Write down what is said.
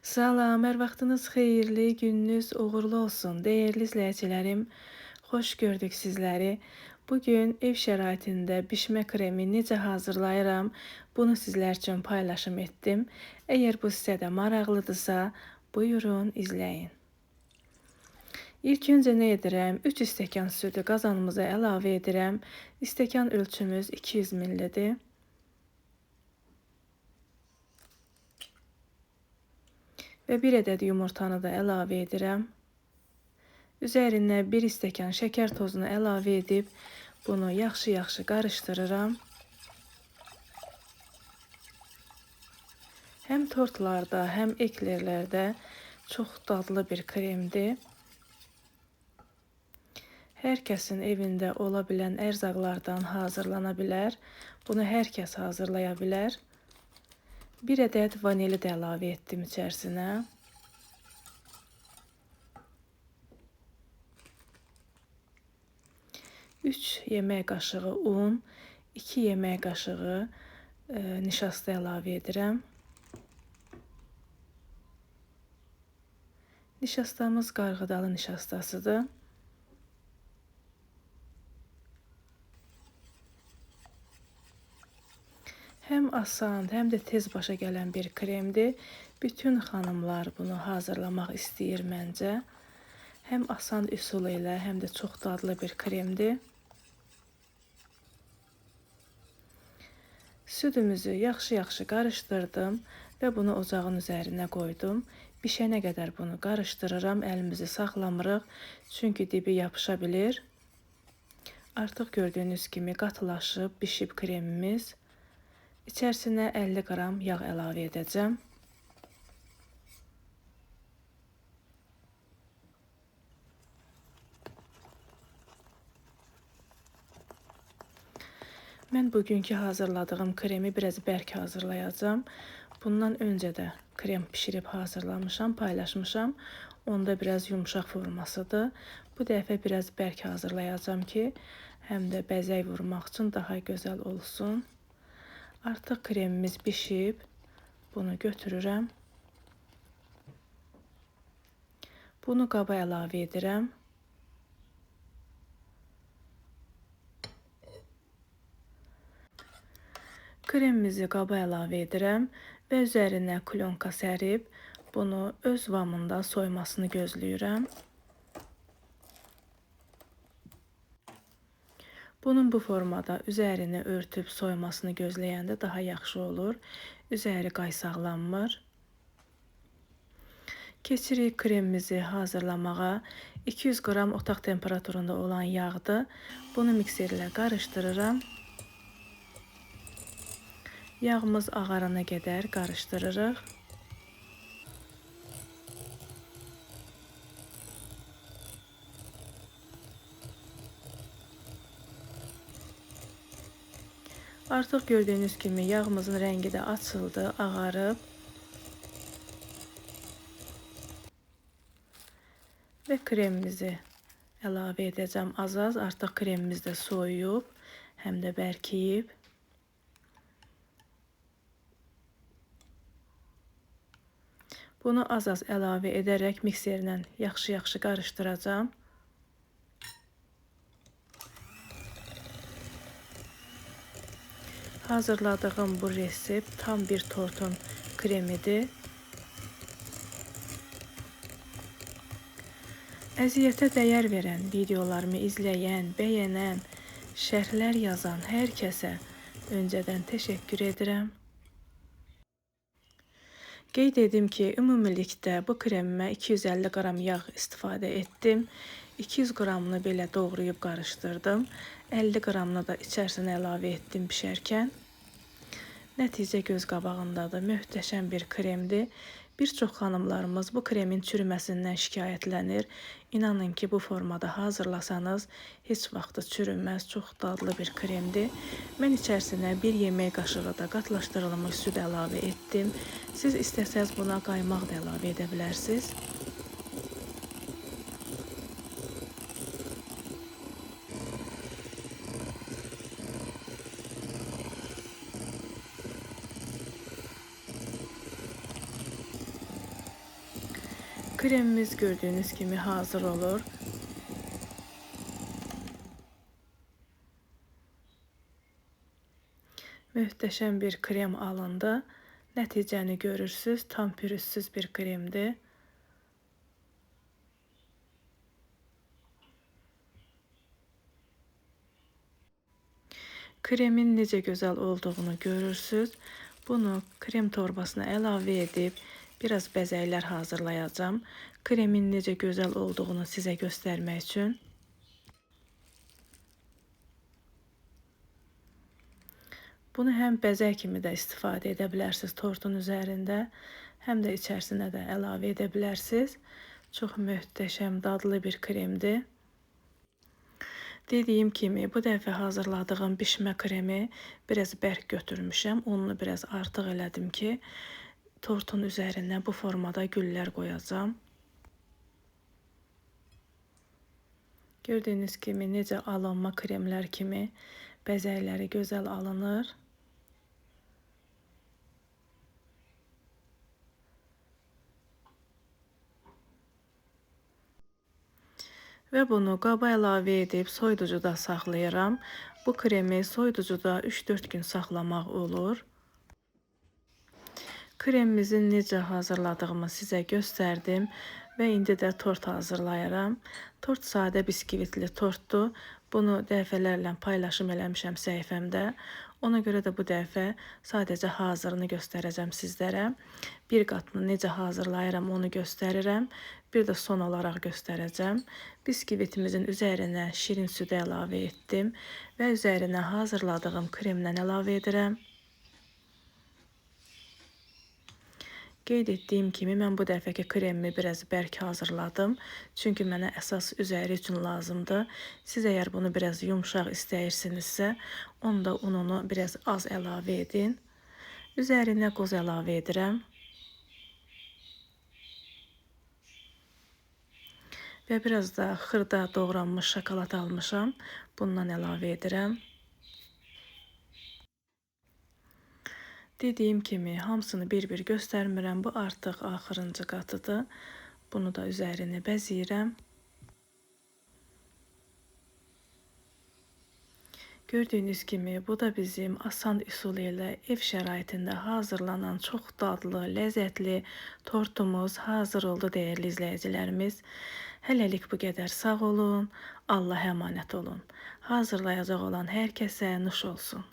Salam, hər vaxtınız xeyirli, gününüz uğurlu olsun. Dəyərli izləyicilərim, xoş gördük sizləri. Bugün ev şəraitində bişmə kremi necə hazırlayıram, bunu sizlər üçün paylaşım etdim. Əgər bu sizə də maraqlıdırsa, buyurun izləyin. İlk öncə nə edirəm? 3 stəkan südü qazanımıza əlavə edirəm. Stəkan ölçümüz 200 ml-dir. Və 1 ədəd yumurtanı da əlavə edirəm. Üzərinə 1 stəkan şəkər tozunu əlavə edib, bunu yaxşı-yaxşı qarışdırıram. Həm tortlarda, həm eklerlərdə çox dadlı bir kremdir. Hər kəsin evində ola bilən ərzaqlardan hazırlana bilər. Bunu hər kəs hazırlaya bilər. 1 ədəd vanili də əlavə etdim içərisinə. Üç yemək qaşığı un, 2 yemək qaşığı nişasta əlavə edirəm. Nişastamız qarğıdalı nişastasıdır. Həm asan, həm də tez başa gələn bir kremdir. Bütün xanımlar bunu hazırlamaq istəyir məncə. Həm asan üsul ilə, həm də çox dadlı bir kremdir. Südümüzü yaxşı-yaxşı qarışdırdım və bunu ocağın üzərinə qoydum. Bişənə qədər bunu qarışdırıram, əlimizi saxlamırıq, çünki dibi yapışa bilir. Artıq gördüyünüz kimi qatılaşıb, bişib kremimiz. İçərisinə 50 qram yağ əlavə edəcəm. Mən bugünkü hazırladığım kremi biraz bərk hazırlayacağım. Bundan öncə də krem pişirib hazırlamışam, paylaşmışam. Onda biraz yumuşaq formasıdır. Bu dəfə biraz bərk hazırlayacağım ki, həm də bəzək vurmaq üçün daha gözəl olsun. Artıq kremimiz bişib. Bunu götürürəm. Bunu qaba əlavə edirəm. Kremimizi qaba əlavə edirəm və üzərinə klonka sərib, bunu öz vamında soymasını gözləyirəm. Bunun bu formada üzərini örtüb soymasını gözləyəndə daha yaxşı olur. Üzəri qaysaqlanmır. Keçirik kremimizi hazırlamağa. 200 qram otaq temperaturunda olan yağdır. Bunu mikserlə qarışdırıram. Yağımız ağarana qədər qarışdırırıq. Artıq gördüyünüz kimi yağımızın rəngi də açıldı, ağarıb. Və kremimizi əlavə edəcəm az-az. Artıq kremimiz də soyuyub, həm də bərkiyib. Bunu az-az əlavə edərək mikserlə yaxşı-yaxşı qarışdıracağım. Hazırladığım bu resept tam bir tortun kremidir. Əziyyətə dəyər verən, videolarımı izləyən, bəyənən, şərhlər yazan hər kəsə öncədən təşəkkür edirəm. Qeyd edim ki, ümumilikdə bu kremimə 250 qram yağ istifadə etdim. 200 qramını belə doğrayıb qarışdırdım. 50 qramını da içərisinə əlavə etdim bişərkən. Nəticə göz qabağındadır. Möhtəşəm bir kremdir. Bir çox xanımlarımız bu kremin çürüməsindən şikayətlənir. İnanın ki, bu formada hazırlasanız heç vaxt çürüməz. Çox dadlı bir kremdir. Mən içərisinə 1 yemək qaşığı da qatlaşdırılmış süd əlavə etdim. Siz istəsəz buna qaymaq da əlavə edə bilərsiniz. Kremimiz gördüğünüz gibi hazır olur. Möhtəşəm bir krem alındı. Nəticəni görürsüz. Tam pürüzsüz bir kremdir. Kremin necə gözəl olduğunu görürsüz. Bunu krem torbasına əlavə edib biraz bəzəklər hazırlayacağım. Kremin necə gözəl olduğunu sizə göstərmək üçün. Bunu həm bəzək kimi də istifadə edə bilərsiniz tortun üzərində, həm də içərisinə də əlavə edə bilərsiniz. Çox möhtəşəm, dadlı bir kremdir. Dediyim kimi, bu dəfə hazırladığım bişmə kremi biraz bərk götürmüşəm. Ununu biraz artıq elədim ki, tortun üzərinə bu formada güllər qoyacağam. Gördüyünüz kimi, necə alınma kremlər kimi bəzəkləri gözəl alınır. Və bunu qaba əlavə edib soyuducuda saxlayıram. Bu kremi soyuducuda 3-4 gün saxlamaq olur. Kremimizin necə hazırladığımı sizə göstərdim və indi də tort hazırlayıram. Tort sadə biskvitli tortdur. Bunu dəfələrlə paylaşım eləmişəm səhifəmdə. Ona görə də bu dəfə sadəcə hazırını göstərəcəm sizlərə. Bir qatını necə hazırlayıram onu göstərirəm. Bir də son olaraq göstərəcəm. Biskvitimizin üzərinə şirin südü əlavə etdim və üzərinə hazırladığım kremdən əlavə edirəm. Qeyd etdiyim kimi, mən bu dəfəki kremimi biraz bərk hazırladım. Çünki mənə əsas üzəri üçün lazımdır. Siz əgər bunu biraz yumşaq istəyirsinizsə, onda ununu biraz az əlavə edin. Üzərinə qoz əlavə edirəm. Və biraz da xırda doğranmış şokolad almışam. Bundan əlavə edirəm. Dediyim kimi, hamısını bir-bir göstərmirəm. Bu artıq axırıncı qatıdır. Bunu da üzərini bəzəyirəm. Gördüyünüz kimi, bu da bizim asan üsul ilə ev şəraitində hazırlanan çox dadlı, ləzzətli tortumuz hazır oldu, dəyərli izləyicilərimiz. Hələlik bu qədər. Sağ olun, Allah'a əmanət olun. Hazırlayacaq olan hər kəsə nuş olsun.